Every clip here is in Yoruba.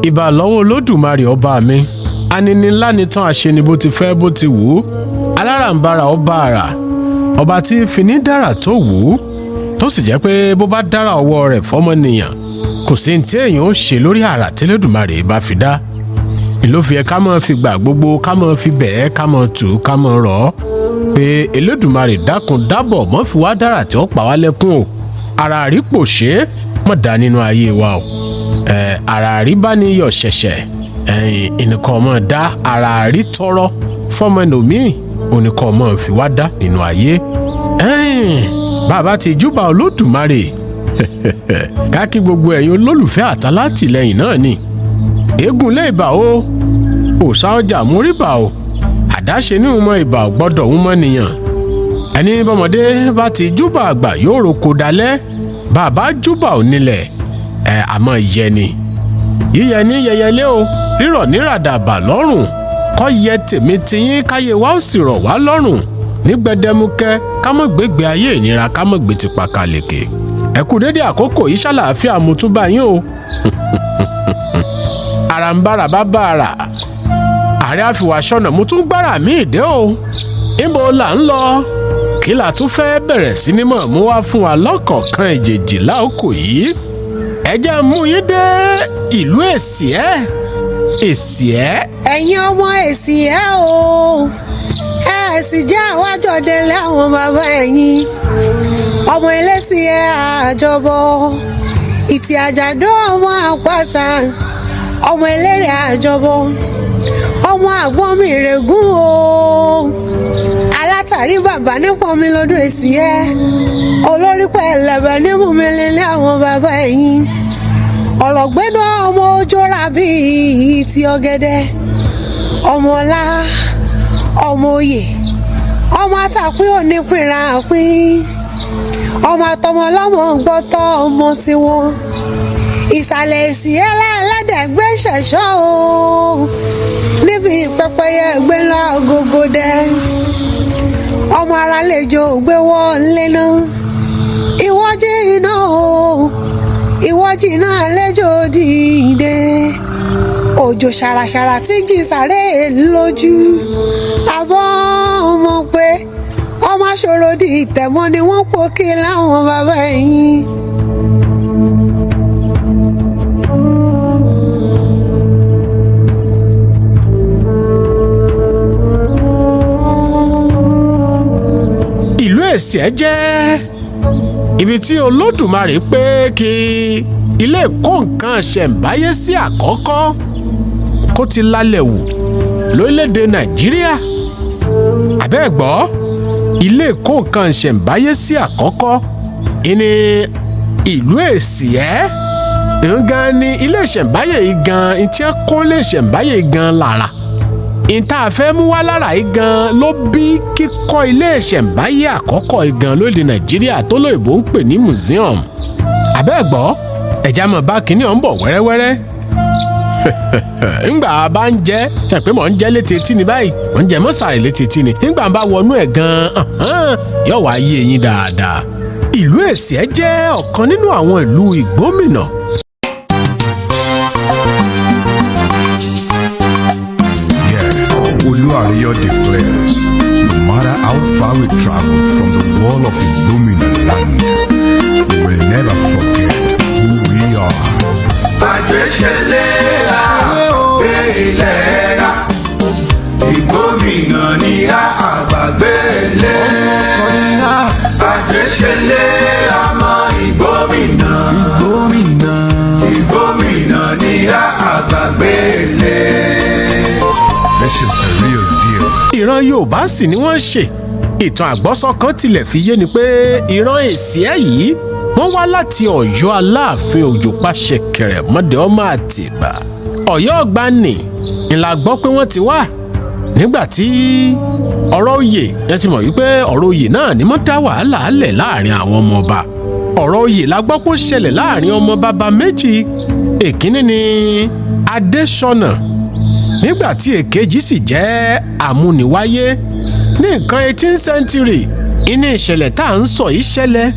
ìbà lọ́wọ́ olódùmarè ọba mi aninilánitan àṣeni bó ti fẹ́ bó ti wù ú aláràǹbarà ọba àrà ọba tí fini dára tó wù ú tó sì jẹ́ pé bó bá dára ọwọ́ rẹ̀ fọ́mọnìyàn kò sí ní tí èèyàn ó ṣe lórí àrà tẹ́lẹ̀dùmarè bá fi dá ìlú fi ẹ ká máa fi gbà gbogbo ká máa fi bẹ̀ẹ́ ká máa tù ká máa rọ̀ ọ́ pé Elédùmarè dákun dábọ̀ mọ́ fi wá dára tí ó pa wá lẹ́kún o ara àrípò ṣe é mọ̀ dá nínú ayé wa o ara àrí bá ní yọ̀ ṣẹ̀ṣẹ̀ ẹnìkan ọmọ dá ara àrí tọrọ fọmọ ẹnòmíì oníkan ọmọ fi wá dá nínú ayé bàbá ti júbà Olódùmarè ká kí gbogbo ẹ̀yin olólùfẹ́ àtàlátìlẹ́yìn náà ni eégún lé ìbà o òòṣà ọjà múríbà o àdáṣe ní ìmọ̀ ìbà ò gbọ́dọ̀ ń mọ́ nìyàn ẹni bọ́mọdé bá ti júbà àgbà yóò roko dalẹ̀ bàbá júbà ò nílẹ̀ àmọ́ yẹ ni yíyẹ ní yẹyẹlé o rírọ̀ ní ràdàbà lọ́rùn kọ́ yẹ tèmi tiyín káyé wa ó sì rọ̀ wá lọ́rùn ní gbẹdẹmukẹ ká mọ̀ gbégbé ayé ìnira ká mọ̀ gbé ti pàkàlẹ̀kè ẹ kú dédé àkókò yìí ṣàlàáfíà mo tún bá yín o àràǹbarà bá bá ara ààrẹ àfìwà sọnà mo tún gbára mi ìdè o níbo là ń lọ kí là tún fẹ́ bẹ̀rẹ̀ sí ní mọ̀ mú wá fún wa lọ́kọ̀ọ̀kan ìjèjì láòkò yìí ẹ jẹ́ mú yín dé ìlú Èsìẹ. Èsìẹ. ẹ̀yin ọmọ Èsìẹ o ẹ sì jẹ́ àwájọdẹ̀lẹ̀ àwọn bàbá ẹ̀yin ọmọ Ẹlẹ́sìẹ àjọbọ ìtì àjàdó ọmọ àpáta ọmọ eléré àjọbọ ọmọ àgbọ̀nmi ìrègùn o alátàrí bàbá nípọn mi lọ́dún Èsìẹ olórí pẹ̀lẹ́bẹ̀ nímùmílẹ̀ ní àwọn bàbá ẹ̀yin ọ̀rọ̀ gbẹ́dọ̀ ọmọ ojóra bíi ti ọ̀gẹ̀dẹ̀ ọmọ ọlá ọmọ oyè ọmọ àtàpín onípìnra àpín ọmọ àtọmọ ọlọ́mọ gbọ́tọ̀ ọmọ tiwọn ìsàlẹ̀ Èsìẹ ẹlẹ́dẹ̀gbẹ́ ṣẹ̀ṣọ́ o níbi pẹ́pẹ́yẹ gbé lọ gógó dẹ ọmọ ara lẹ́jọ́ gbé wọlé náà ìwọ́jì iná o ìwọ́jì náà lẹ́jọ́ dìde òjò ṣàràṣàrà tí jì sáré lójú àbọ̀ ọmọ pé ọmọ aṣòro di ìtẹ̀mọ́ ni wọ́n pò kí láwọn bàbá ẹ̀yìn. Èsìẹ jẹ́ ibi tí Olódùmarè pé kí ilé ìkó nǹkan ṣẹ̀ǹbáyé sí àkọ́kọ́ kó ti lálẹ̀ wò lórílẹ̀‐èdè Nàìjíríà àbẹ́ẹ̀gbọ́ ilé ìkó nǹkan ṣẹ̀ǹbáyé sí àkọ́kọ́ ní ìlú Èsìẹ gan ni ilé ìṣẹ̀ǹbáyé yìí gan tí wọ́n kó ilé ìṣẹ̀ǹbáyé gan lára ìta fẹ́ mú wá lára yìí gan ló bí kíkọ́ ilé ìṣẹ̀ǹbáyé àkọ́kọ́ yìí gan lóde Nàìjíríà tó lóyìnbó ń pè ní museum àbẹ́ẹ̀gbọ́ ẹ̀já mọ̀ bá kínní ọ̀hún bọ̀ wẹ́rẹ́wẹ́rẹ́ ńgbà bá ń jẹ́ ṣàpé mọ̀ ń jẹ́ létí etí ni báyìí mọ̀ ń jẹ́ mọ́sàrì létí etí ni ńgbà bá wọnú ẹ̀ gan yóò wá yé eyín dáadáa. ìlú Èsìẹ jẹ́ ọ̀kan nínú àwọn ìlú ìgbómìnà. Olúàríyọ̀ declares, no matter how far we travel from the wall of Ìgbómìnà land, we will never forget who we are. Àgbéṣẹlẹ̀ àgbé ilẹ̀ ra, Ìgbómìnà ni àgbàgbélé. Àgbéṣẹlẹ̀ àmọ́ Ìgbómìnà. Ìgbómìnà ni àgbàgbélé. This is the real deal. ìran Yorùbá sì ni wọ́n ṣe ìtàn àgbọ́sọ kan tilẹ̀ fi yé ni pé ìran Èsìẹ yìí wọ́n wá láti Ọ̀yọ́ Aláàfin Òjòpá Ṣẹ̀kẹ̀rẹ̀ Mọ́dẹ ọmọ Àtìbà Ọ̀yọ́ Ọ̀gbànì ńlá gbọ́ pé wọ́n ti wá nígbà tí ọ̀rọ̀ oyè ẹ ti mọ̀ wípé ọ̀rọ̀ oyè náà ni mo dá wàhálà lẹ̀ láàrin àwọn ọmọ ọba ọ̀rọ̀ oyè la gbọ́ pé ó ṣẹlẹ̀ láàrin ọmọ bàbá méjì èkíní ni Adésọnà nígbà tí èkejì sì jẹ́ Àmúniwáyé ní nǹkan 18th century iní ìṣẹ̀lẹ̀ tá à ń sọ yìí ṣẹlẹ̀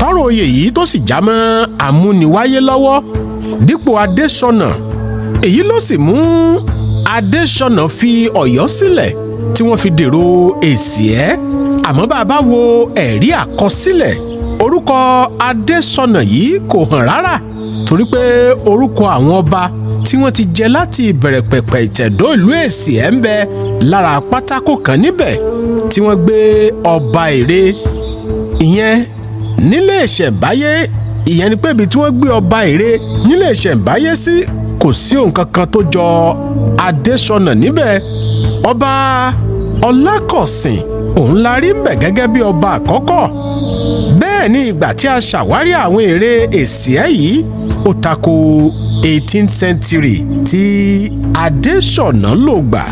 tọ́rọ̀ oyè yìí tó sì já mọ́ Àmúniwáyé lọ́wọ́ dípò Adésọnà èyí ló sì mú Adésọnà fi Ọ̀yọ́ sílẹ̀ tí wọ́n fi dèrò Èsìẹ àmọ́ bá a bá wo ẹ̀rí àkọsílẹ̀ orúkọ Adésọnà yìí kò hàn rárá torí pé orúkọ àwọn ọba tí wọ́n ti jẹ láti ìbẹ̀rẹ̀ pẹ̀pẹ̀ ìtẹ̀dó ìlú Èsìẹ ń bẹ lára pátákó kan níbẹ̀ tí wọ́n gbé ọba ère ìyẹn nílé ìṣẹ̀ǹbáyé ìyẹn ni pé ibi tí wọ́n gbé ọba ère nílé ìṣẹ̀ǹbáyé sí kò sí ohun kankan tó jọ Adésọnà níbẹ̀ ọba Ọlákọ̀sìn òun la rí ń bẹ̀ gẹ́gẹ́ bí ọba àkọ́kọ́ bẹ́ẹ̀ ni ìgbà tí a ṣàwárí àwọn ère Èsìẹ yìí ó tako 18th century tí Adésọnà lò gbà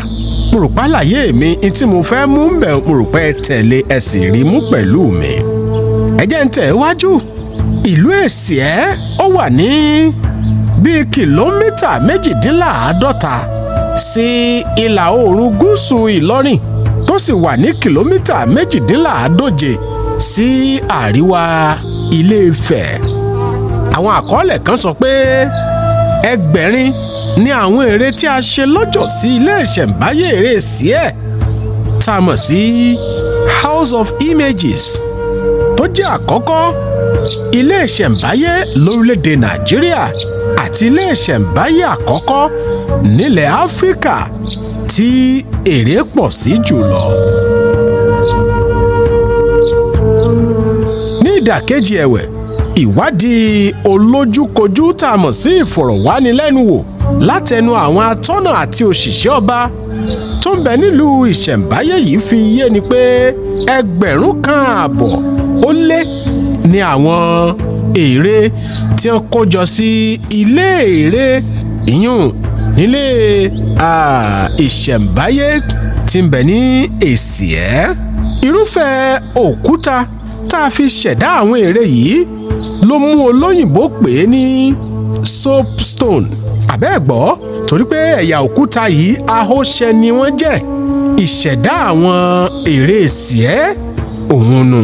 mo rò pa àlàyé mi tí mo fẹ́ mú ń bẹ̀ mo rò pé tẹ̀lé ẹ sì rí mú pẹ̀lú mi ẹ jẹ́ ń tẹ̀ wájú ìlú Èsìẹ ó wà ní bíi kìlómítà 52 sí ìlà oòrùn gúúsù Ìlọrin tó sì wà ní kìlómítà 138 sí àríwá Ilé-Ifẹ̀. Àwọn àkọọ́lẹ̀ kan sọ pé ẹgbẹ̀rin ni àwọn ère tí a ṣe lọ́jọ́ sí ilé ìṣẹ̀ǹbáyé ère Èsìẹ tá a mọ̀ sí House of Images tó jẹ́ àkọ́kọ́ ilé ìṣẹ̀ǹbáyé lórílẹ̀‐èdè Nàìjíríà àti ilé ìṣẹ̀ǹbáyé àkọ́kọ́ nílẹ̀ Áfíríkà tí ère pọ̀ sí jùlọ. ní ìdàkejì ẹ̀wẹ̀ ìwádìí olójúkojú tá a mọ̀ sí ìfọ̀rọ̀wánilẹ́nuwò látẹnu àwọn atọ́nà àti òṣìṣẹ́ ọba tó ń bẹ nílùú ìṣẹ̀ǹbáyé yìí fi yé ni pé 1,500 ó lé ní àwọn ère tí wọ́n kó jọ sí ilé ère ìyún nílé ìṣẹ̀ǹbáyé tí ń bẹ ní Èsìẹ. irúfẹ́ òkúta tá a fi ṣẹ̀dá àwọn ère yìí ló mú olóyìnbó pè é ní soapstone àbẹ́ẹ̀gbọ́ torí pé ẹ̀yà òkúta yìí ahóṣẹ ni wọ́n jẹ́ ìṣẹ̀dá àwọn ère Èsìẹ òun nu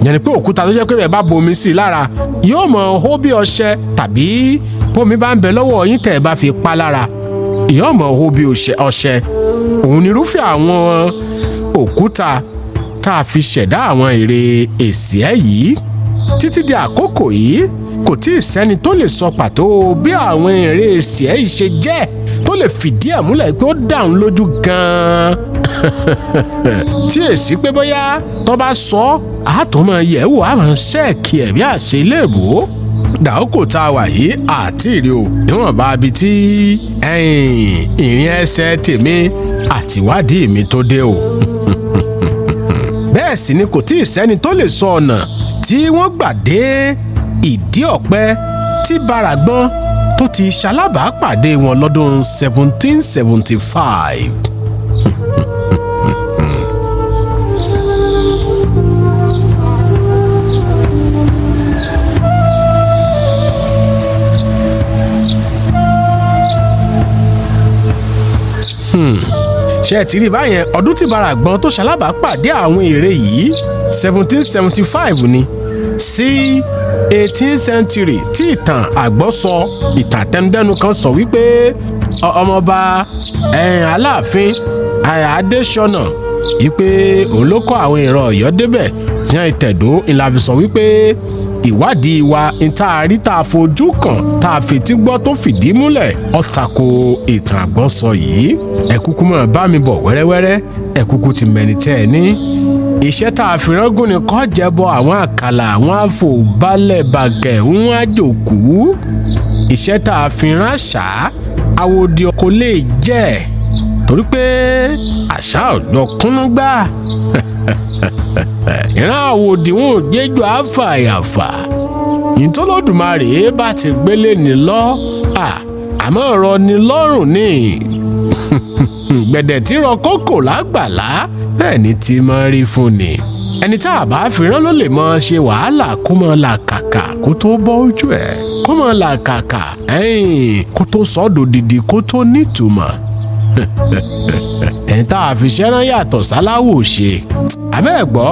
yẹn ni pé òkúta tó jẹ́ pé bẹ́ẹ̀ bá bomi sí i lára yóò mọ̀ hó bí ọṣẹ tàbí bómi bá ń bẹ lọ́wọ́ yín tẹ̀ bá fi pa lára yóò mọ̀ hó bí ọṣẹ òun ni irúfẹ́ àwọn òkúta tá a fi ṣẹ̀dá àwọn ère Èsìẹ yìí títí di àkókò yìí kò tí ì sẹ́ni tó lè sọ pàtó bí àwọn ère Èsìẹ yìí ṣe jẹ́ tó lè fìdí ẹ̀ múlẹ̀ pé ó dáhùn lójú gan-an tí èsì pé bóyá tó bá sọ àtọmọ yẹ̀wò àmọ́ ṣẹ́ẹ̀kì ẹ̀ bí àṣẹ iléèbó dàókò tá a wà yìí àti ìrì o níwọ̀nba ibi tí ìrìn ẹsẹ̀ tèmi àtiwádìí mi tó dé o bẹ́ẹ̀ sì ni kò tí ì sẹ́ni tó lè sọ ọ̀nà tí wọ́n gbà dé ìdí ọ̀pẹ tí Bàràgbọ́n tó ti ṣalábàápàdé wọn lọ́dún 1775. ṣé ẹ ti rí báyẹn ọdún tí Bàràgbọ́n tó ṣalábàápàdé àwọn ère yìí 1775 ni sí 18th century tí ìtàn àgbọ́sọ ìtàn àtẹnudẹ́nu kan sọ wípé ọmọọba Aláàfin Adésọnà wípé òun ló kọ́ àwọn ìran Ọ̀yọ́ débẹ̀ tí wọ́n ìtẹ̀dó ìlàfi sọ wípé ìwádìí wa ìtaàrí tá a fojú kàn tá a fetí gbọ́ tó fìdí múlẹ̀ ó tako ìtàn àgbọ́sọ yìí ẹ kúkú mọ̀ bá mi bọ̀ wẹ́rẹ́wẹ́rẹ́ ẹ kúkú ti mẹ́ni tẹ́ ẹ ní. iṣẹ́ tá a fi rọ́gùn ni kọ́ jẹ́bọ àwọn àkàlà àwọn àfòbalẹ̀ bàgẹ̀ ń àjòkú iṣẹ́ tá a fi rán àṣà àwòdì kò lè jẹ́ torí pé àṣà ọ̀dọ́ kúnnú gbà ìran àwòdì wọn ò jẹ́jọ́ àfàyàfà ìtọ́lọ́dùmarè bá ti gbélé ní lọ àmọ́ ọ̀rọ̀ ni lọ́rùn ni gbẹ̀dẹ̀ tí rọ kókò lágbàlá bẹ́ẹ̀ ni tí máa rí fún ni ẹni tá a bá fi rán ló lè máa ṣe wàhálà kó máa là kàkà kó tó bọ́ ojú ẹ̀ kó máa là kàkà kó tó sọ́dọ̀ dìdì kó tó nítumọ̀ ẹni tá a fi ṣẹ́rán yàtọ̀ sáláwò ṣe àbẹ́ ẹ̀ gbọ́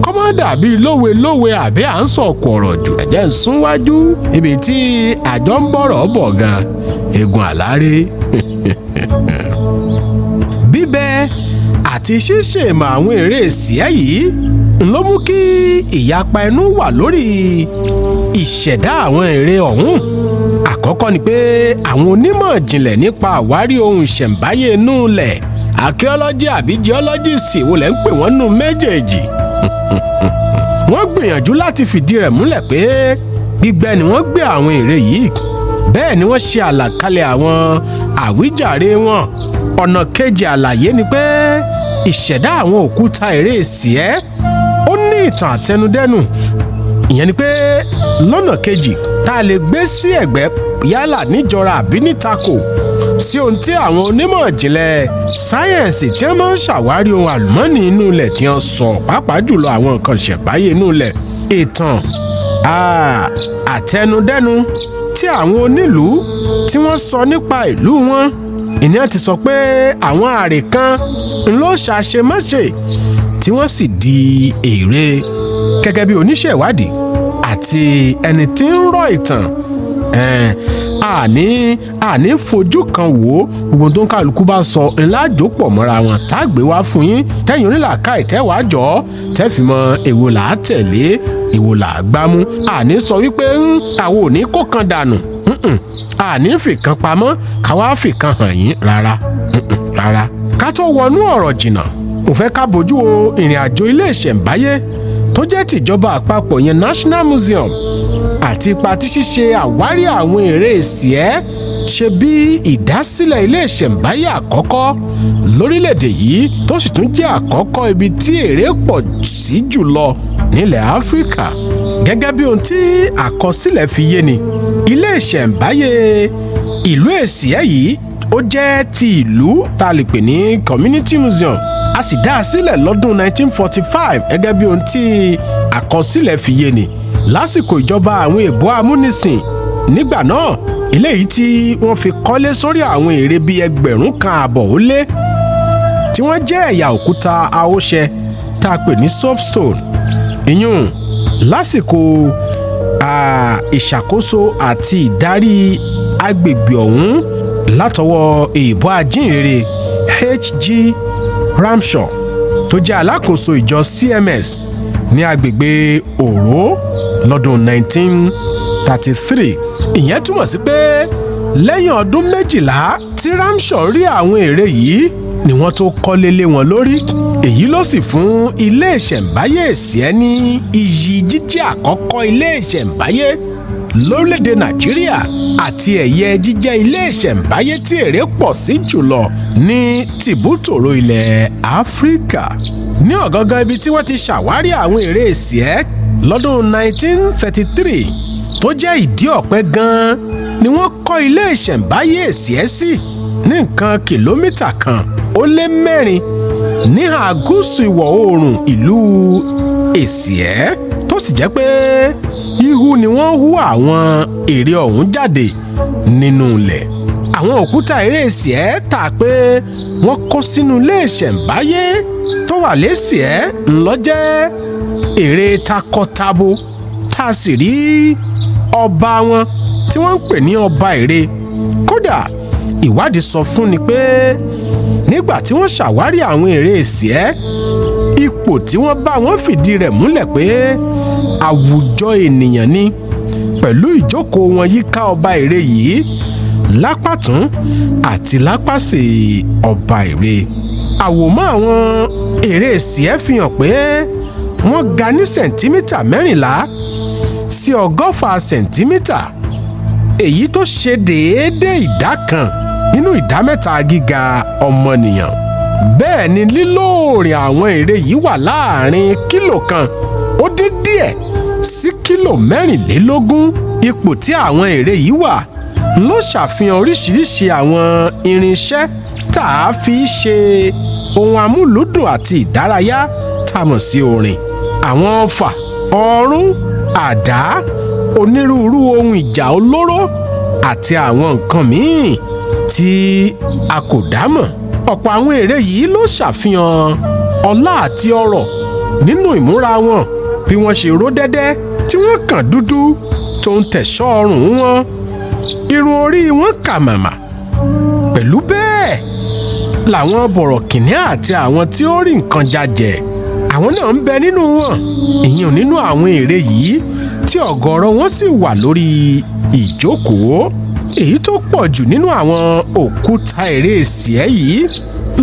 kọ́mọ́dà bíi lówe àbí à ń sọ̀kò ọ̀rọ̀ jù ẹ̀jẹ̀ ń sún wájú ibi tí àjọ ń bọ̀rọ̀ bọ̀ gan egun àlárè bíbẹ́ àti ṣíṣèmọ̀ àwọn eré Èsìẹ yìí ló mú kí ìyapa ẹnu wà lórí ìṣẹ̀dá àwọn eré ọ̀hún àkọ́kọ́ ni pé àwọn onímọ̀ ìjìnlẹ̀ nípa àwárí ohun ìṣẹ̀ǹbáyé inú ilẹ̀ archaeology àbí geologist wo lẹ́ ń pè wọ́n nù méjèèjì wọ́n gbìyànjú láti fìdí rẹ̀ múlẹ̀ pé gbígbẹ́ ni wọ́n gbé àwọn eré yìí bẹ́ẹ̀ ni wọ́n ṣe àlàkalẹ̀ àwọn àwíjàre wọn ọ̀nà kejì àlàyé ni pé ìṣẹ̀dá àwọn òkúta eré Èsìẹ ó ní ìtàn àtẹnudẹ́nu ìyẹn ni pé lọ́nà kejì tá a lè gbé sí ẹ̀gbẹ́ yálà níjọra àbí nítako sí ohun tí àwọn onímọ̀ ìjìnlẹ̀ sáyẹ̀nsì tí wọ́n máa ń ṣàwárí ohun àlùmọ́ọ́nì inú ilẹ̀ tí wọ́n sọ pàápàá jùlọ àwọn nǹkan ìṣẹ̀ǹbáyé inú ilẹ̀ ìtàn àtẹnudẹ́nu tí àwọn onílùú tí wọ́n sọ nípa ìlú wọn ìyẹn ti sọ pé àwọn àrè kan ló ṣàṣemáṣe tí wọ́n sì di èrè gẹ́gẹ́ bí oníṣẹ́ ìwádìí àti ẹni tí ń rọ ìtàn àní fojú kan wò ó gbogbo tó ń kálukú bá sọ ńlá àjòpọ̀ mọ́ra wọn tá a gbé wá fún yín tẹ́yìn onílàáká ìtẹ́wàá jọ tẹ́ fi mọ èwo là á tẹ̀lé èwo là á gbámú àní sọ wípé àwọn ò ní kó kan dànù àní fìkan pamọ́ káwá fìkan hàn yín rárá ká tó wọnú ọ̀rọ̀ jìnnà mo fẹ́ ká bójú wo ìrìn àjò ilé ìṣẹ̀ǹbáyé tó jẹ́ tìjọba àpapọ̀ yẹn National Museum àti ipa tí ṣíṣe àwárí àwọn eré Èsìẹ ṣe bí ìdásílẹ̀ ilé ìṣẹ̀ǹbáyé àkọ́kọ́ lórílẹ̀‐èdè yìí tó sì tún jẹ́ àkọ́kọ́ ibi tí eré pọ̀ sí jùlọ nílẹ̀ Áfíríkà gẹ́gẹ́ bí ohun tí àkọsílẹ̀ fi yé ni ilé ìṣẹ̀ǹbáyé ìlú Èsìẹ yìí ó jẹ́ ti ìlú tá a lè pè ní Community Museum a sì dá a sílẹ̀ lọ́dún 1945 gẹ́gẹ́ bí ohun tí àkọsílẹ̀ fi yé ni lásìkò ìjọba àwọn èbó amúnisìn nígbà náà eléyìí tí wọ́n fi kọ́lé sórí àwọn ère bíi 1,500 ó lé tí wọ́n jẹ́ ẹ̀yà òkúta ahóṣẹ tá a pè ní soapstone ìyún lásìkò ìṣàkóso àti ìdarí agbègbè ọ̀hún látọwọ́ èèbó ajínrere H.G. Ramshaw tó jẹ́ alákòóso ìjọ CMS ní agbègbè Òró lọ́dún 1933 ìyẹn túmọ̀ sí pé lẹ́yìn ọdún 12 tí Ramshaw rí àwọn ère yìí ni wọ́n tó kọ́lé lé wọn lórí èyí ló sì fún ilé ìṣẹ̀ǹbáyé Èsìẹ ní iyì jíjẹ́ àkọ́kọ́ ilé ìṣẹ̀ǹbáyé lórílẹ̀‐èdè Nàìjíríà àti ẹ̀yẹ jíjẹ́ ilé ìṣẹ̀ǹbáyé tí ère pọ̀ sí jùlọ ní tìbútòrò ilẹ̀ Áfíríkà ní ọ̀gángan ibi tí wọ́n ti ṣàwárí àwọn ère Èsìẹ lọ́dún 1933 tó jẹ́ ìdí ọ̀pẹ gan-an ni wọ́n kọ́ ilé ìṣẹ̀ǹbáyé Èsìẹ sí ní nǹkan kìlómítà kan ó lé 4 níhà gúúsù ìwọ̀ oòrùn ìlú Èsìẹ tó sì jẹ́ pé ihu ni wọ́n hú àwọn ère ọ̀hún jáde nínú ilẹ̀ àwọn òkúta ère Èsìẹ tà pé wọ́n kó sínú ilé ìṣẹ̀ǹbáyé tó wà l'Èsìẹ ńlọ jẹ́ ère takọtabo tá a sì rí ọba wọn tí wọ́n ń pè ní ọba ère kódà ìwádìí sọ fún ni pé nígbà tí wọ́n ṣàwárí àwọn ère Èsìẹ ipò tí wọ́n bá wọn fìdí rẹ̀ múlẹ̀ pé àwùjọ ènìyàn ni pẹ̀lú ìjókòó wọn yíká ọba ère yìí lápàtún àti lápàsì ọba ère àwòmọ́ àwọn ère Èsìẹ fi hàn pé wọ́n ga ní sẹ̀ǹtímítà 14 sí 100 sẹ̀ǹtímítà èyí tó ṣe déédéé ìdá kan nínú ìdá 3 gíga ọmọnìyàn bẹ́ẹ̀ ni lílóòrìn àwọn ère yìí wà láàrin kílò kan ó dín díẹ̀ sí kílò 24 ipò tí àwọn ère yìí wà ló ṣàfihàn oríṣiríṣi àwọn irinṣẹ́ tá a fi ṣe ohun amúlùúdùn àti ìdárayá tá a mọ̀ sí orin, àwọn ọfà, ọ̀run, àdá, onírúurú ohun ìjà olóró àti àwọn nǹkan míì tí a kò dámọ̀. ọ̀pọ̀ àwọn ère yìí ló ṣàfihàn ọlá àti ọrọ̀ nínú ìmúra wọn, bí wọ́n ṣe ró dẹ́dẹ́ tí wọ́n kàn dúdú tó ń tẹ̀sọ́ ọrùn wọn, irun orí wọn kà màmá. pẹ̀lú bẹ́ẹ̀ làwọn bọ̀rọ̀kìnní àti àwọn tí ó rí nǹkan jàjẹ́, àwọn náà ń bẹ nínú wọn, ìyẹn nínú àwọn ère yìí tí ọ̀gọ̀ọ̀rọ̀ wọn sì wà lórí ìjókòó. èyí tó pọ̀ jù nínú àwọn òkúta ère Èsìẹ yìí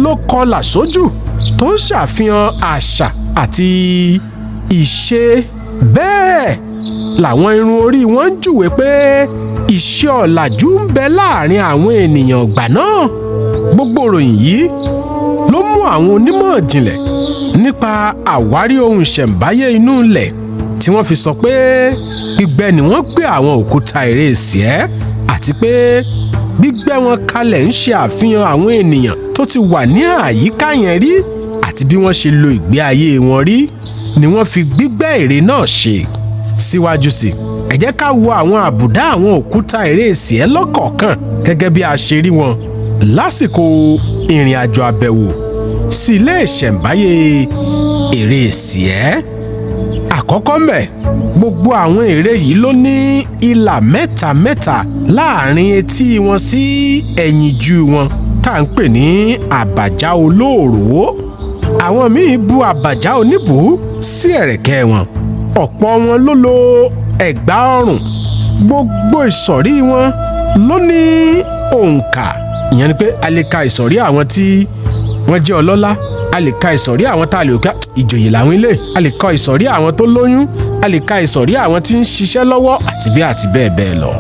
ló kọlà sójú tó ń ṣàfihàn àṣà àti ìṣe. bẹ́ẹ̀ làwọn irun orí wọn ń júwe pé iṣẹ́ ọ̀làjú ń bẹ láàrin àwọn ènìyàn ìgbà náà. gbogbo ìròyìn yìí ló mú àwọn onímọ̀ ìjìnlẹ̀ nípa àwárí ohun ìṣẹ̀ǹbáyé inú ilẹ̀ tí wọ́n fi sọ pé gbígbẹ́ ni wọ́n gbé àwọn òkúta ère Èsìẹ, àti pé gbígbẹ́ wọn kalẹ̀ ń ṣe àfihàn àwọn ènìyàn tó ti wà ní àyíká yẹn rí àti bí wọ́n ṣe lo ìgbé ayé wọn rí ni wọ́n fi gbígbẹ́ ère náà ṣe. síwájú sí ẹ jẹ́ ká wo àwọn àbùdá àwọn òkúta ère Èsìẹ lọ́kọ̀ọ̀kan gẹ́gẹ́ bí a ṣe rí wọn lásìkò ìrìn àjò àbẹ̀wò sí ilé ìṣẹ̀ǹbáyé ère Èsìẹ. àkọ́kọ́ ńbẹ̀, gbogbo àwọn ère yìí ló ní ìlà mẹ́ta mẹ́ta láàrin etí wọn sí ẹ̀yìnjú wọn tá à ń pè ní àbàjá olóòró. àwọn míì bu àbàjá oníbù sí ẹ̀rẹ̀kẹ́ wọn. ọ̀pọ̀ wọn ló lo ẹ̀gbá ọrùn. gbogbo ìsọ̀rí wọn ló ní òǹkà, ìyẹn ni pé a lè ka ìsọ̀rí àwọn tí wọ́n jẹ́ ọlọ́lá, a lè ka ìsọ̀rí àwọn tá a lè ká ìjòyè làwọn ilé, a lè ka ìsọ̀rí àwọn tó lóyún, a lè ka ìsọ̀rí àwọn tí ń ṣiṣẹ́ lọ́wọ́ àti bẹ́ẹ̀ bẹ́ẹ̀ lọ.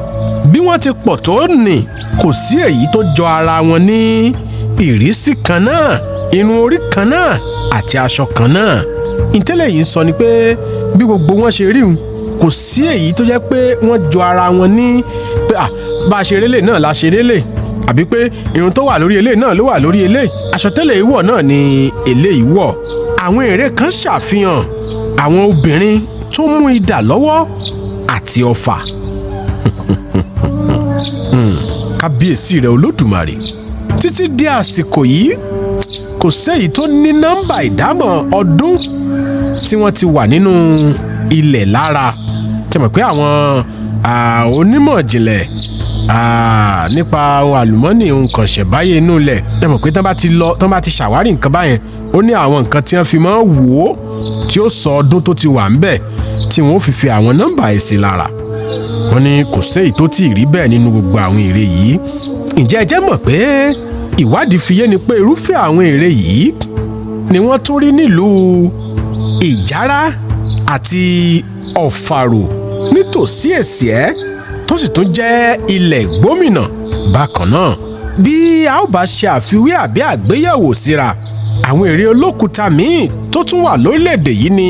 bí wọ́n ti pọ̀ tó nì, kò sí èyí tó jọ ara wọn ní ìrísí kan náà, irun orí kan náà àti aṣọ kan náà. ìtẹ́lẹ̀ yìí ń sọ ni pé bí gbogbo wọn ṣe rí un, kò sí èyí tó jẹ́ pé wọ́n jọ ara wọn ní pé bá a ṣe rélé náà la ṣe rélé, àbí pé irun tó wà lórí eléyìí náà ló wà lórí eléyìí, aṣọ tẹ́lẹ̀ ìwọ̀ náà ni eléyìí wọ̀. àwọn ère kan ṣàfihàn àwọn obìnrin tó mú idà lọ́wọ́ àti ọfà. kábíyèsí rẹ̀ Olódùmarè, títí di àsìkò yìí kò séyìí tó ní nọ́mbà ìdámọ̀ ọdún tí wọ́n ti wà nínú ilẹ̀ lára. ṣe mọ̀ pé àwọn onímọ̀ ìjìnlẹ̀ nípa ohun àlùmọ́ọ́nì ohun kan ṣẹ̀báyé inú ilẹ̀, ẹ mọ̀ pé tán bá ti ṣàwárí nǹkan báyẹn, ó ní àwọn nǹkan tí wọ́n fi máa ń wò ó tí ó sọ ọdún tó ti wà ń bẹ̀ tí wọ́n fi fi àwọn nọ́mbà ẹ̀ sí lára. wọ́n ní kò séyìí tó tí ì rí bẹ́ẹ̀ nínú gbogbo àwọn ère yìí. ǹjẹ́ ẹ jẹ́ mọ̀ pé ìwádìí fi yé ni pé irúfẹ́ àwọn ère yìí ni wọ́n tún rí nílùú Ìjárá àti Ọ̀fàrò nítòsí Èsìẹ tó sì tún jẹ́ ilẹ̀ Ìgbómìnà bákan náà. bí a ó bá ṣe àfiwé àbí àgbéyẹ̀wò síra, àwọn ère olókùúta míì tó tún wà lórílẹ̀‐èdè yìí ni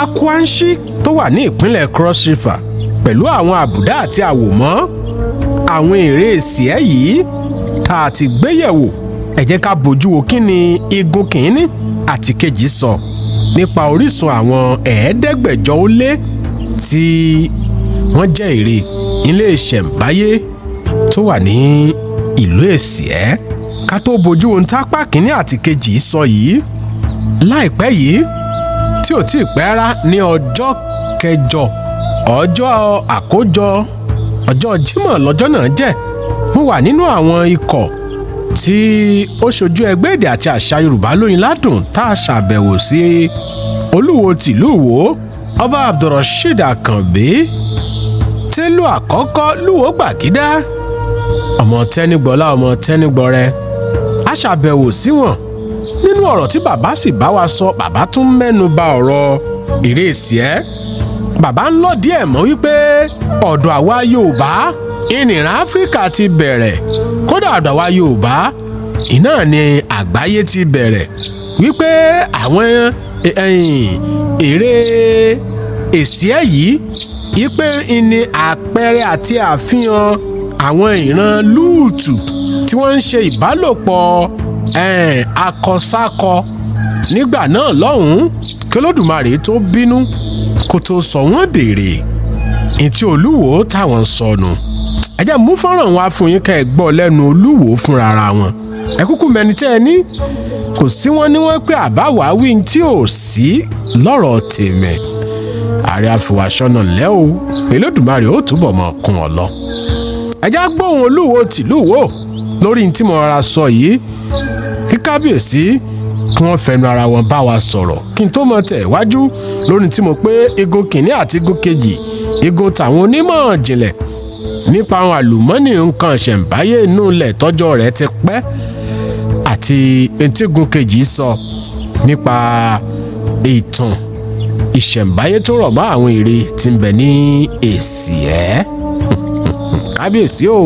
Akwanshi tó wà ní ìpínlẹ̀ Cross River, pẹ̀lú àwọn àbùdá àti àwòmọ́ àwọn ère Èsìẹ yìí tá a ti gbéyẹ̀wò. ẹ jẹ́ ká bójú wo kí ni igun kìíní àti kejì sọ nípa orísun àwọn 500 tí wọ́n jẹ́ ère ilé ìṣẹ̀ǹbáyé tó wà ní ìlú Èsìẹ. ká tó bójú ohun tápá kìíní àti kejì sọ yìí, láìpẹ́ yìí tí ò tí ì pẹ́ rárá ní ọjọ́ kẹjọ ọjọ́ àkójọ ọjọ́ Jímọ̀ lọ́jọ́ náà jẹ́, mo wà nínú àwọn ikọ̀ tí ó ṣojú ẹgbẹ́ èdè àti àṣà Yorùbá lóyin ládùn tá a ṣàbẹ̀wò sí Olúwo tìlú Ìwó Ọba Abdulrasheed Àkànbí télò àkọ́kọ́ Lúwo Gbàgídá, ọmọ Tẹ́nígbọlá ọmọ Tẹ́nígbọrẹ. a ṣàbẹ̀wò sí wọn. nínú ọ̀rọ̀ tí bàbá sì bá wa sọ, bàbá tún mẹ́nu bà ọ̀rọ̀ ère Èsìẹ. bàbá ń lọ díẹ̀ mọ́ wípé ọ̀dọ̀ àwa Yorùbá ìnìrán Áfíríkà ti bẹ̀rẹ̀, kódà ọ̀dọ̀ àwa Yorùbá iná ni àgbáyé ti bẹ̀rẹ̀, wípé àwọn ère Èsìẹ yìí wípé ní àpẹẹrẹ àti àfihàn àwọn ìran lúùtù tí wọ́n ń ṣe ìbálòpọ̀ akọsákọ nígbà náà lọ́hùn-ún kí Olódùmarè tó bínú kó tó sọ wọ́n dèrè ìtí Olúwo táwọn sọnù. ẹ jẹ́ mú fọ́nrán wá fún yín ká ẹ gbọ́ lẹ́nu Olúwo fúnra ara wọn. ẹ kúkú mẹni tẹ́ ẹ ní kò sí wọn ní wọ́n pé àbáwáwí tí ò sí lọ́rọ̀ tèmi. ààrẹ àfìwàsọ́nà lẹ́ o Olódùmarè ó túbọ̀ mọ̀ kún ọ lọ. ẹ já gbóhùn Olúwo tìlú Ìwó lórí tí mo rọra sọ yìí kí kábíyèsí kí wọ́n fẹnu ara wọn bá wa sọ̀rọ̀ kí n tó mọ tẹ̀ wájú lórí tí mo pé igun kìíní àti igun kejì igun tàwọn onímọ̀ jìnlẹ̀ nípa àwọn àlùmọ́nì nǹkan ṣẹ̀ǹbáyé inú ilẹ̀ tọ́jọ́ rẹ̀ ti pẹ́ àti etígun kejì sọ nípa ìtàn ìṣẹ̀ǹbáyé tó rọ̀ mọ́ àwọn ère tí ń bẹ ní Èsìẹ. kábíyèsí o.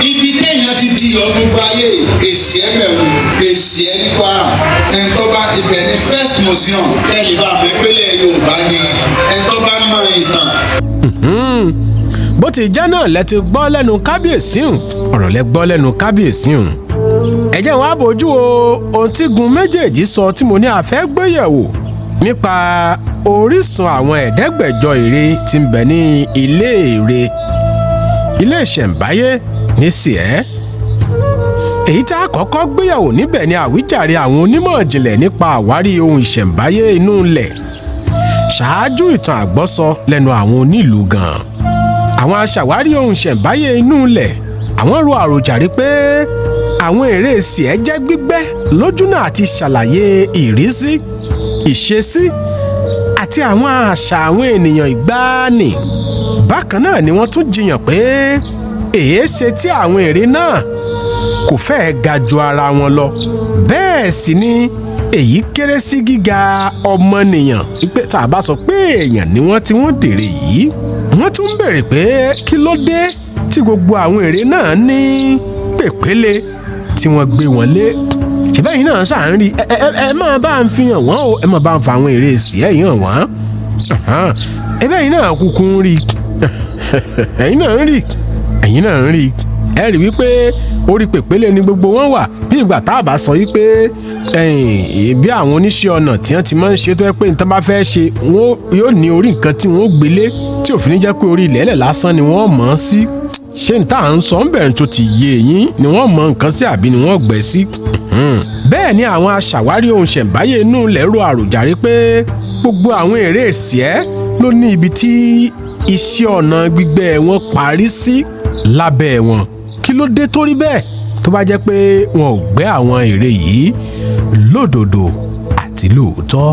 ibi téèyàn ti di iyọ̀ gbogbo ayé Èsìẹ bẹ̀rù Èsìẹ ní Kwara ẹ̀ńtọ́ba ibẹ̀ ní first museum kẹ́lìbà mẹ́pẹ́lẹ̀ Yorùbá ni ẹ̀ńtọ́ba mọ ìtàn. bó ti jẹ́ náà lẹ ti gbọ́ lẹ́nu kábíyèsí hùn ọ̀rọ̀ lẹ gbọ́ lẹ́nu kábíyèsí hùn. ẹ jẹ́ wọn á bójú o ohun tí gun méjèèjì sọ tí mo ní a fẹ́ gbéyẹ̀wò nípa orísun àwọn ẹ̀ẹ́dẹ́gbẹ̀jọ ère tí ń bẹ ní ilé ìṣẹ̀ǹbáyé ní Èsìẹ. èyí tá a kọ́kọ́ gbéyàwó níbẹ̀ ni àwíjàre àwọn onímọ̀ ìjìnlẹ̀ nípa àwárí ohun ìṣẹ̀ǹbáyé inú ilẹ̀ ṣáájú ìtàn àgbọ́sọ lẹ́nu àwọn onílùú gan-an. àwọn aṣàwárí ohun ìṣẹ̀ǹbáyé inú ilẹ̀ àwọn ro àròjàre pé àwọn ère Èsìẹ jẹ́ gbígbẹ́ lójúnà àti ṣàlàyé ìrísí ìṣesí àti àwọn àṣà àwọn ènìyàn ìgbàanì. bákan náà ni wọ́n tún jiyàn pé èéṣe tí àwọn ère náà kò fẹ́ẹ̀ ga ju ara wọn lọ bẹ́ẹ̀ sì ni èyí kéré sí gíga ọmọnìyàn pé tá a bá sọ pé èèyàn ni wọ́n tí wọ́n dèrè yìí. wọ́n tún béèrè pé kí ló dé tí gbogbo àwọn ère náà ní pèpéle tí wọ́n gbé wọn lé. ṣùgbọ́n ẹ̀yin náà ṣáà ń rí ẹ máa bá ń fi hàn wọ́n o ẹ máa bá ń fa àwọn ère Èsìẹ yìí hàn wọ́n. ẹbẹ́ ẹ̀yin náà kúkú ń rí ẹ̀yin náà ń rí ẹ rí wípé orí pèpéle ni gbogbo wọn wà bí ìgbà tá a bá sọ wípé bí àwọn oníṣẹ́ ọnà tí wọ́n ti máa ń ṣe tó yẹ pé nǹkan bá fẹ́ ṣe wọ́n yóò ní orí nǹkan tí wọ́n gbélé tí òfin ní jẹ́ pé orí ilẹ̀ẹ́lẹ̀ lásán ni wọ́n mọ̀ ọ́n sí. ṣé n tá à ń sọ ń bẹ̀rẹ̀ tó ti yé yín ni wọ́n mọ nǹkan sí àbí ni wọ́n gbẹ́ sí. bẹ́ẹ̀ ni àwọn aṣàwárí ohun ṣẹ̀ǹbáyé inú ilẹ̀ ro àròjàre pé gbogbo àwọn ère Èsìẹ ló ní ibi tí iṣẹ́ ọnà gbígbẹ́ wọn parí sí lábẹ́ wọn. kí ló dé tó rí bẹ́ẹ̀ tó bá jẹ́ pé wọn ò gbẹ́ àwọn ère yìí lódodo àti lóòótọ́.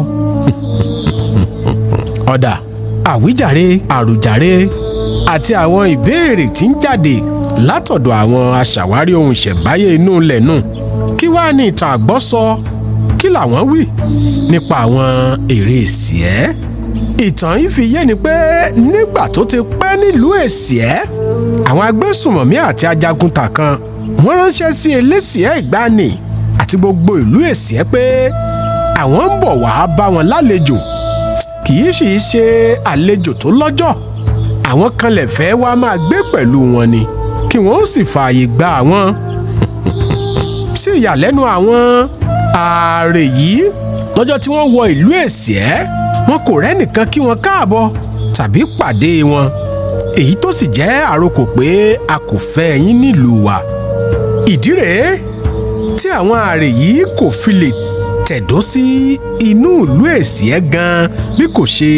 ọ̀dà àwíjàre àròjàre àti àwọn ìbéèrè tí ń jáde látọ̀dọ̀ àwọn aṣàwárí ohun ìṣẹ̀ǹbáyé inú ilẹ̀ náà kí wàá ní ìtàn àgbọ́sọ kí làwọn wí nípa àwọn ère Èsìẹ. ìtàn yìí fi yé ni pé nígbà tó ti pẹ́ nílùú Èsìẹ àwọn agbésùmọ̀mí àti ajagunta kan wọ́n ránṣẹ́ sí Èsìẹ ìgbàanì àti gbogbo ìlú Èsìẹ pé àwọn ń bọ̀ wá bá wọn lálejò kì í sì í ṣe àlejò tó lọ́jọ́ àwọn kan lè fẹ́ wá máa gbé pẹ̀lú wọn ni kí wọ́n ó sì fààyè gba àwọn. sí ìyàlẹ́nu àwọn ààrẹ yìí lọ́jọ́ tí wọ́n wọ ìlú Èsìẹ wọn kò rẹ́nìkan kí wọn káàbọ̀ tàbí pàdé wọn èyí tó sì jẹ́ àròkò pé a kò fẹ́ yín nílùú wa. ìdí rèé tí àwọn ààrẹ yìí kò fi lè tẹ̀dó sí inú ìlú Èsìẹ gan bí kò ṣe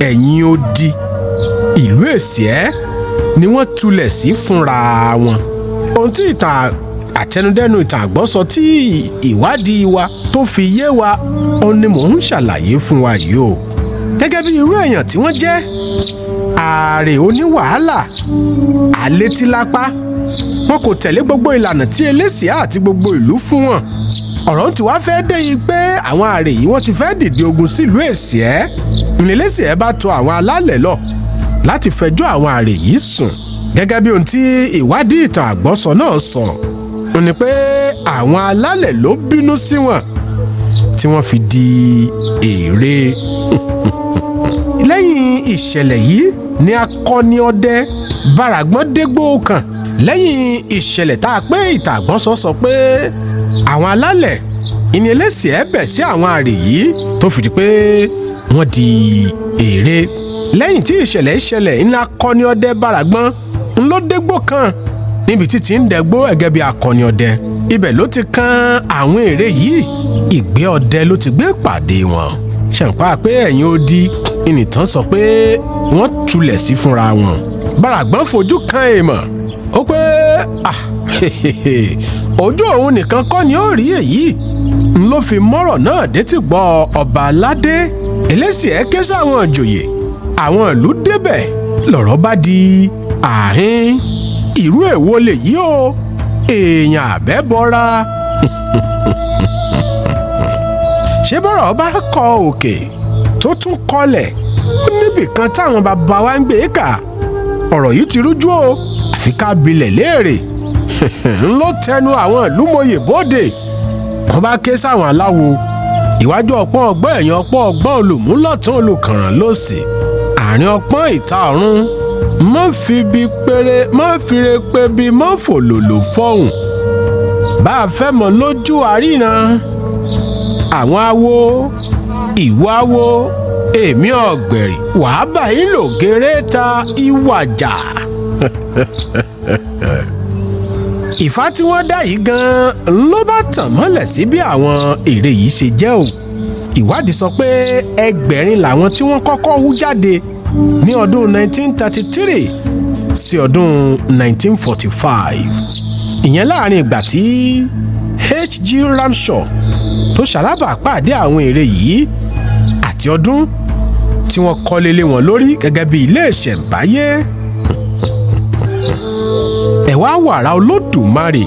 ẹ̀yìn odi ìlú Èsìẹ ni wọ́n tulẹ̀ sí fúnra wọn. ohun tí ìtàn àtẹnudẹ́nu ìtàn àgbọ́sọ tí ìwádìí wa tó fi yé wa ó ní mò ń ṣàlàyé fún wa yìí o. gẹ́gẹ́ bí irú èèyàn tí wọ́n jẹ́ ààrẹ oníwàhálà àlétílápá wọn kò tẹ̀lé gbogbo ìlànà tí Èsìẹ àti gbogbo ìlú fún wọn. ọ̀rọ̀ tí wàá fẹ́ dé yìí pé àwọn ààrẹ yìí wọ́n ti fẹ́ dìde ogun sílùú Èsìẹ ìrìnlẹ̀ Èsìẹ bá tọ̀ àwọn alálẹ̀ lọ láti fẹjọ́ àwọn ààrẹ yìí sùn. gẹ́gẹ́ bí ohun tí ìwádìí ìtàn àgbọ́sọ náà sọ ó ní pé àwọn alálẹ̀ ló bínú sí wọn tí wọ́n fi di ère. lẹ́yìn ìṣẹ̀lẹ̀ yìí ni akọni ọdẹ Bàràgbọ́n dégbò kan lẹ́yìn ìṣẹ̀lẹ̀ tá a pé ìtàgbọ́nsọ sọ pé àwọn alálẹ̀ ìní Èsìẹ bẹ̀ sí àwọn àrè yìí tó fìdí pé wọ́n di èrè. Lẹ́yìn tí ìṣẹ̀lẹ̀ ìṣẹ̀lẹ̀ ńlá akọni ọdẹ Bàràgbọ́n ńlọ dégbò kan níbi tí ń dẹgbó gẹ́gẹ́ bí akọni ọdẹ. Ibẹ̀ ló ti kan àwọn èrè yìí, ìgbẹ́ ọdẹ ló ti gbé pàdé wọn. Ṣàǹpá pé ẹ̀yìn odi ìnìtàn sọ pé wọ́n tulẹ̀ sí fúnra wọn. Bàràgbọ́n fojú kan èèmọ̀ ó pé ojú òun nìkan kọ́ ni ó rí èyí ló fi mọ́rọ̀ náà détí gbọ́ ọba aládé. Èsìẹ ké sáwọn ìjòyè, àwọn ìlú débẹ̀ lọ̀rọ̀ bá di àhín. Irú èwo lèyí o, èèyàn àbẹ́bọra. Ṣé bọ́rọ̀ bá kọ òkè tó tún kọlẹ̀ ó níbìkan táwọn bàbá wa ń gbé kà. Ọ̀rọ̀ yìí ti rújú o, àfi ká bilẹ̀ léèrè. Ńlọ tẹnu àwọn ìlú mòye bóde. Wọ́n bá ké sáwọn aláwo, ìwájú ọpọ́n ọgbọ́n ẹ̀yìn ọpọ́n ọgbọ́n olùmúlọ̀tún olùkànràn lòsì, àárín ọpọ́n ìta ọ̀run. Má fi bi péré, má fire pé bí má fòlòlò fọ́hùn. Bá a fẹ́ mọ̀ lójú àríran. Àwọn awo, ìwọ awo, èmi ọ̀gbẹ̀rì, wàá bá yín lò gèrè ta ìwàjà. Ìfá tí wọ́n dá yìí gan-an ló bá tàn mọ́lẹ̀ sí bí àwọn èrè yìí ṣe jẹ́ o. Ìwádìí sọ pé ẹgbẹ̀rin làwọn tí wọ́n kọ́kọ́ hú jáde ní ọdún 1933 sí ọdún 1945. Ìyẹn láàrin ìgbà tí H.G. Ramshaw tó ṣalábàápàdé àwọn èrè yìí àti ọdún tí wọ́n kọ́lé lé wọn lórí gẹ́gẹ́ bí ilé ìṣẹ̀ǹbáyé. Ẹ̀wá wàrà Olódùmarè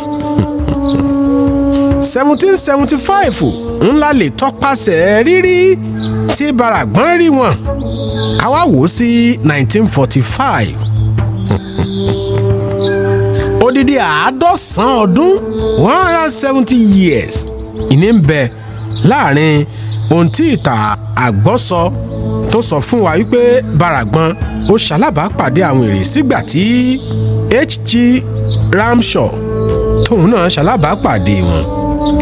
1775 ńlá lè tọpasẹ̀ rírí tí Bàràgbọ́n rí wọn. Ká wá wò ó sí 1945. Odidi 150 ọdún 170 years ìní ń bẹ láàrin ohun tí ìtàn àgbọ́sọ tó sọ fún wa wípé Bàràgbọ́n ó ṣalábàápàdé àwọn èrè sígbà tí H.G. Ramshaw tóun náà ṣalábàápàdé wọn.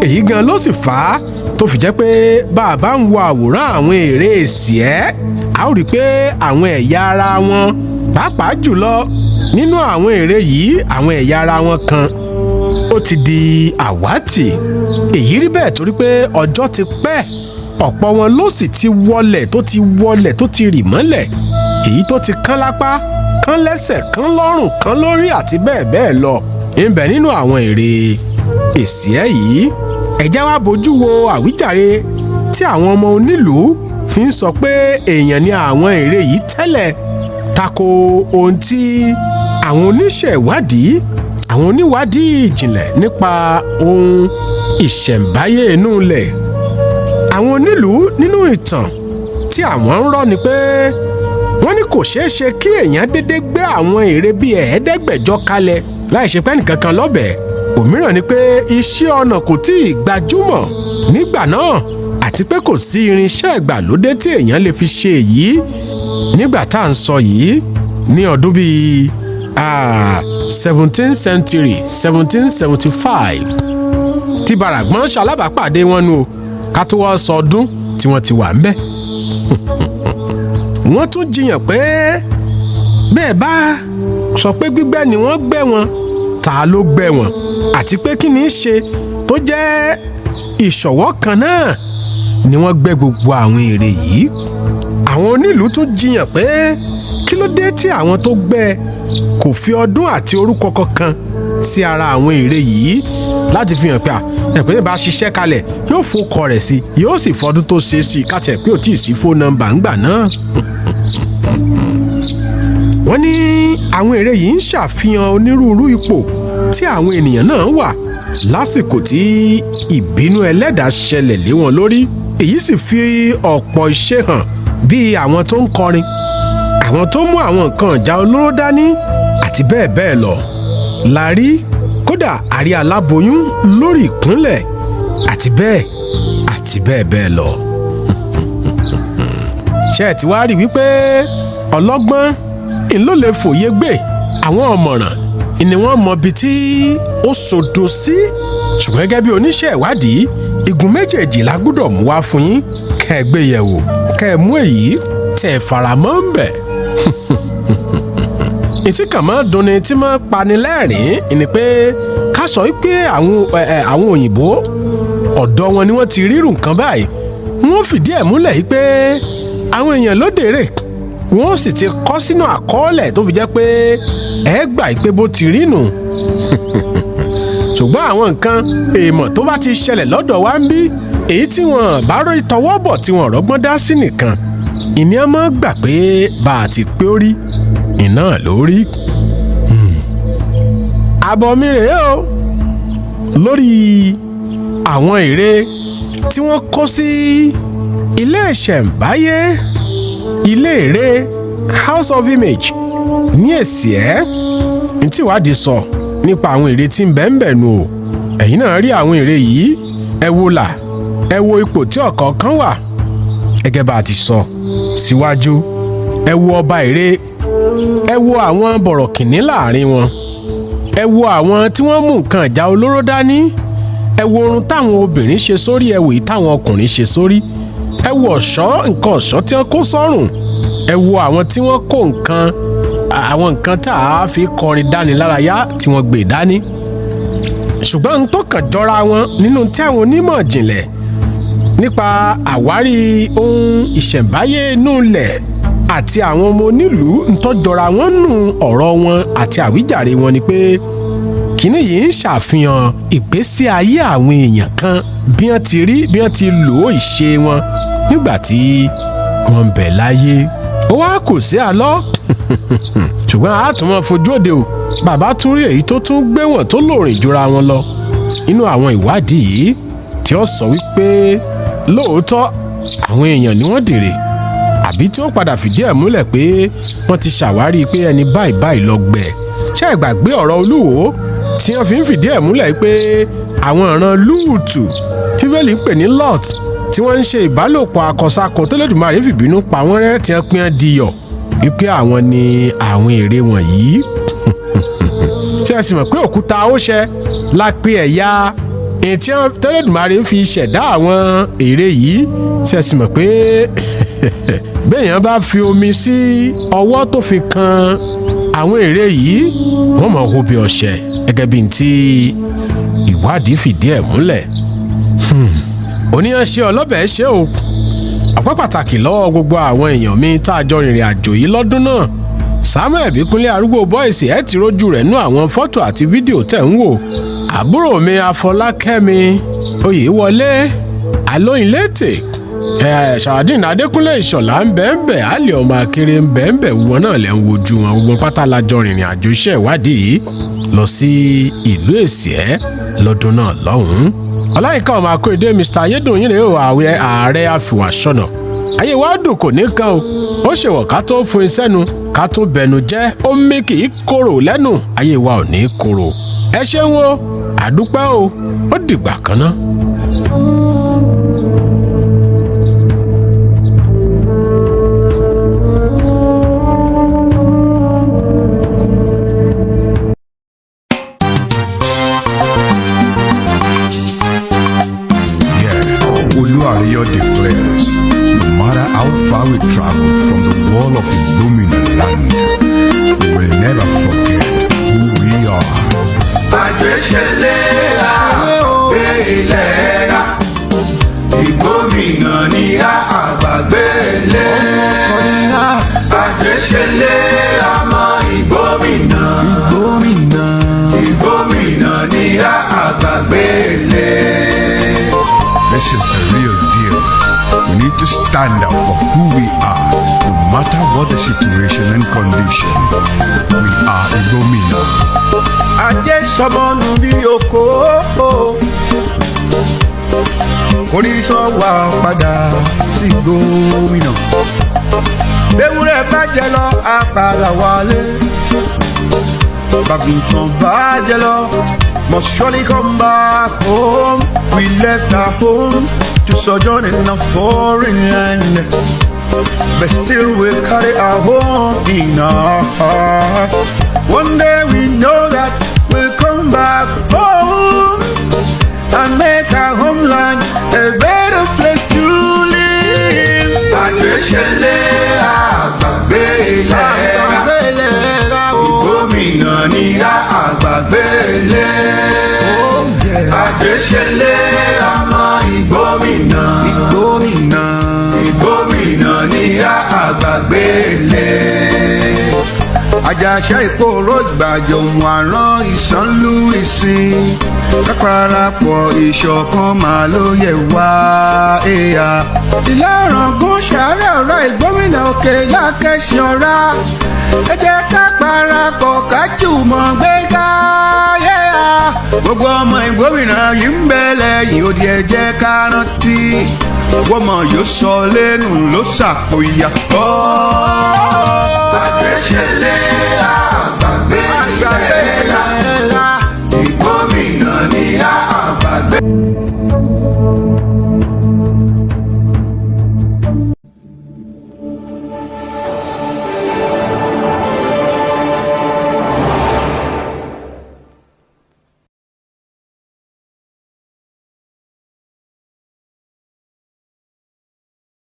Èyí gan ló sì fà á tó fi jẹ́ pé bàbá ń wo àwòrán àwọn èrè Èsìẹ, a ó rí i pé àwọn ẹ̀yà ara wọn pàápàá jùlọ nínú àwọn èrè yìí àwọn ẹ̀yà ara wọn kan ó ti di àwátì. Èyí rí bẹ́ẹ̀ torí pé ọjọ́ ti pẹ́, ọ̀pọ̀ wọn ló sì ti wọlẹ̀ tó ti rì mọ́lẹ̀, èyí tó ti kán lápá, kán lẹ́sẹ̀, kán lọ́rùn, kán lórí àti bẹ́ẹ̀ bẹ́ẹ̀ lọ ńbẹ nínú àwọn èrè Èsìẹ yìí. Ẹ jẹ́ wá bójú wo àwíjàre tí àwọn ọmọ onílùú fi ń sọ pé èèyàn ni àwọn èrè yìí tẹ́lẹ̀, tako ohun tí àwọn oníṣẹ́ ìwádìí, àwọn oníwádìí ìjìnlẹ̀ nípa ohun ìṣẹ̀ǹbáyé inú ilẹ̀. Àwọn onílùú nínú ìtàn tí àwọn ń rọ́ ni pé wọ́n ní kò ṣeé ṣe kí èèyàn dédé gbé àwọn ère bíi 500 kalẹ̀ láì ṣe pé nìkankan lọ́bẹ̀. Òmíràn ni pé iṣẹ́ ọnà kò tí ì gbajúmọ̀ nígbà náà àti pé kò sí irinṣẹ́ ìgbàlódé tí èèyàn lè fi ṣe èyí nígbà tá à ń sọ yìí ní ọdún bíi 17th century 1775 tí Bàràgbọ́n ṣalábàápàdé wọn nù ká tó wá sọ ọdún tí wọ́n ti wà ńbẹ̀. Wọ́n tún jiyàn pé bẹ́ẹ̀ bá sọ pé gbígbẹ́ ni wọ́n gbẹ́ wọn, ta ló gbẹ́ wọn àti pé kí ni í ṣe tó jẹ́ ìṣọ̀wọ́ kan náà ni wọ́n gbẹ́ gbogbo àwọn ère yìí. Àwọn onílùú tún jiyàn pé kí ló dé tí àwọn tó gbẹ́ kò fi ọdún àti orúkọ kankan sí ara àwọn ère yìí láti fi hàn pé ẹ̀pẹ́ bá ṣiṣẹ́ kalẹ̀ yóò fọkọ rẹ̀ sí, yóò sì fọdún tó ṣe sí kátẹ̀ pé ò tí ì sí fóònù nọ́mbà ńgbà náà. Wọ́n ní àwọn ère yìí ń ṣàfihàn onírúurú ipò tí àwọn ènìyàn náà wà lásìkò tí ìbínú ẹlẹ́dàá ṣẹlẹ̀ lé wọn lórí. Èyí sì fi ọ̀pọ̀ iṣẹ́ hàn bíi àwọn tó ń kọrin, àwọn tó mú àwọn nǹkan ìjà olóró dání àti bẹ́ẹ̀ bẹ́ẹ̀ lọ. La rí kódà àrí aláboyún lórí ìkúnlẹ̀ àti bẹ́ẹ̀ bẹ́ẹ̀ lọ. Ṣé ẹ ti wá rí wípé ọlọ́gbọ́n ló lè fòye gbé, àwọn ọ̀mọ̀ràn ni wọ́n mọ ibi tí ó sodo sí. ṣùgbọ́n gẹ́gẹ́ bí oníṣẹ́ ìwádìí, igun méjèèjì la gbọ́dọ̀ mú wá fún yín kẹ́ ẹ gbé yẹ̀wò, kẹ́ ẹ mú èyí tẹ́ ẹ faramọ́ ń bẹ̀. ìtí kàn máa dunni tí máa pani lẹ́rìn-ín ni pé ká sọ pé àwọn òyìnbó ọ̀dọ̀ wọn ni wọ́n ti rírun nǹkan báyìí, wọ́n fìdí ẹ̀ múlẹ̀ yìí pé àwọn èèyàn ló dèrè, wọ́n sì ti kọ sínú àkọọ́lẹ̀ tó fi jẹ́ pé ẹ gbà pé bó ti rí nù. ṣùgbọ́n àwọn nǹkan èèmọ̀ tó bá ti ṣẹlẹ̀ lọ́dọ̀ wa ń bí, èyí tí wọ́n bá rí tọwọ́ bọ̀ tí wọ́n rọ́gbọ́n dá sí nìkan, ìní a máa gbà pé bá a ti pé ó rí iná ló rí. àbọ̀ mi rèé o lórí àwọn ère tí wọ́n kó sí ilé ìṣẹ̀ǹbáyé, ilé ère House of Image ní Èsìẹ. ní tí ìwádìí sọ nípa àwọn ère tí ń bẹ ń bẹ̀ nù o. ẹ̀yin náà rí àwọn ère yìí, ẹ wo ipò tí ọ̀kọ̀ọ̀kan wà gẹ́gẹ́ bá a ti sọ síwájú. ẹ wo ọba ère, ẹ wo àwọn bọ̀rọ̀kìnní láàrin wọn, ẹ wo àwọn tí wọ́n mú nǹkan ìjà olóró dání, ẹ wo orun táwọn obìnrin ṣe sórí, ẹ wo èyí táwọn ọkùnrin ṣe sórí, ẹ wo nǹkan ọ̀ṣọ́ tí wọ́n kó sọ́rùn, ẹ wo àwọn tí wọ́n kó àwọn nǹkan tá a fi kọrin dánilárayá tí wọ́n gbé dání. ṣùgbọ́n n tó kàn jọra wọn nínú tí àwọn onímọ̀ ìjìnlẹ̀ nípa àwárí ohun ìṣẹ̀ǹbáyé inú ilẹ̀ àti àwọn ọmọ onílùú ń tọ́jọra wọn nù ọ̀rọ̀ wọn àti àwíjàre wọn ni pé kínní yìí ń ṣàfihàn ìgbésí ayé àwọn èèyàn kan, bí wọ́n ti rí, bí wọ́n ti lò ó ìṣe wọn nígbà tí wọ́n ń bẹ láyé. ó wá kù sí àlọ́ ṣùgbọ́n a tún máa fojú òde o, bàbá tún rí èyí tó tún gbé wọn tó lòrìn jura wọn lọ nínú àwọn ìwádìí yìí tí ó sọ wípé lóòótọ́ àwọn èèyàn ni wọ́n dèrè, àbí tí ó padà fìdí ẹ̀ múlẹ̀ pé wọ́n ti ṣàwárí pé ẹni báyìí lọ gbẹ. ṣé ẹ gbàgbé ọ̀rọ̀ Olúwo tí wọ́n fi ń fìdí ẹ̀ múlẹ̀ pé àwọn ìran Lúùtù tí Bíbélì ń pè ní Lot tí wọ́n ń ṣe ìbálòpọ̀ akọsákọ tó Olódùmarè fìbínú pa wọ́n rẹ́ tí wọ́n pín ẹ́ diyọ̀ wípé àwọn ni àwọn ère wọ̀nyí. ṣé ẹ sì mọ̀ pé òkúta Óṣẹ la pe ẹ̀yà èyí tí Olódùmarè fi ṣẹ̀dá àwọn ère yìí. ṣé ẹ sì mọ̀ pé béèyàn bá fi omi sí ọwọ́ tó fi kan àwọn ère yìí, wọ́n mọ̀ hó bí ọṣẹ gẹ́gẹ́ bí ti ìwádìí fìdí ẹ̀ múlẹ̀. oníyàn ṣe ọlọ́bẹ̀ ṣe o. ọpẹ́ pàtàkì lọ́wọ́ gbogbo àwọn èèyàn mi tá a jọ rìnrìn àjò yìí lọ́dún náà. Samuel Bíkúnlé arúgbó bọ́ìsì ẹ̀ ti rójú rẹ̀ nú àwọn fọ́tò àti fídíò tẹ̀ ń wò. àbúrò mi Afọlákẹ́mi Oyèwọlé Alóyinlétè, Ṣàwádìí Adékúnlé Ìṣọ̀lá ń bẹ́ẹ̀ Àlè ọmọ Akéré ń bẹ́ẹ̀ wọn náà lẹ́ ń wojú wọn. gbogbo pátá la jọ rìnrìn àjò iṣẹ́ ìwádìí yìí lọ sí ìlú Èsìẹ lọ́dún náà lọ́hùn-ún. Ọláyínká ọmọ Akóredé Mr. Ayédùnyìn rèé o, ààrẹ àfìwàṣọnà. ayé wa dùn kò ní kan o, ó ṣèwọ̀ ká tó fún iṣẹ́ nu ká tó bẹnu jẹ́, ó mí kì í korò lẹ́nu, ayé wa ò ní korò. ẹ ṣeun o, àdúpẹ́ o, ó dìgbà kan náà. Declares, no matter how far we travel from the wall of illumined land, we will never forget who we are. Àgbéṣẹlẹ̀ àgbé ilẹ̀ ra, ìgbómìnà ni àgbàgbélé. Àgbéṣẹlẹ̀ àmọ́ ìgbómìnà. Ìgbómìnà ni àgbàgbélé. This is the real deal. We need to stand up for who we are, no matter what the situation and condition. We are Igomina. Ajé sọmọnù bí oko, oríṣan wà padà sí gómìnà. Ewúrẹ́ bá jẹ lọ, àpàlà wálé. Bàgùntàn bá jẹ lọ, must surely come back home. We left our home to sojourn in a foreign land. but still we carry our home in our heart. One day we know that we'll come back home and make our homeland a better place to live. Àgbéṣẹlẹ̀ àgbàgbé ilẹ̀ ra gómìnà ní àgbàgbé ilẹ̀. Àgbéṣẹlẹ̀ ọmọ ìgbómìnà ní àgbàgbé ilẹ̀. Àjàṣe ìkóró ìgbàjọ ohun àrán ìsánlú ìsìn kápárapọ̀ ìṣọ̀kan máa ló yẹ wá ẹ̀yà. Ìlọrangún ṣàárẹ̀ ọ̀rọ̀ ìgbómìnà òkè lákẹ́sìn ọ̀rá. Ẹ jẹ́ ká parapọ̀ ká jùmọ̀ gbéga ẹ̀yà. Gbogbo ọmọ ìgbómìnà yìí ń bẹ lẹ́yìn odi ẹ jẹ́ ká rántí. Wọ́n mọ̀ yóò sọ lẹ́nu ló ṣàpò ìyàtọ̀.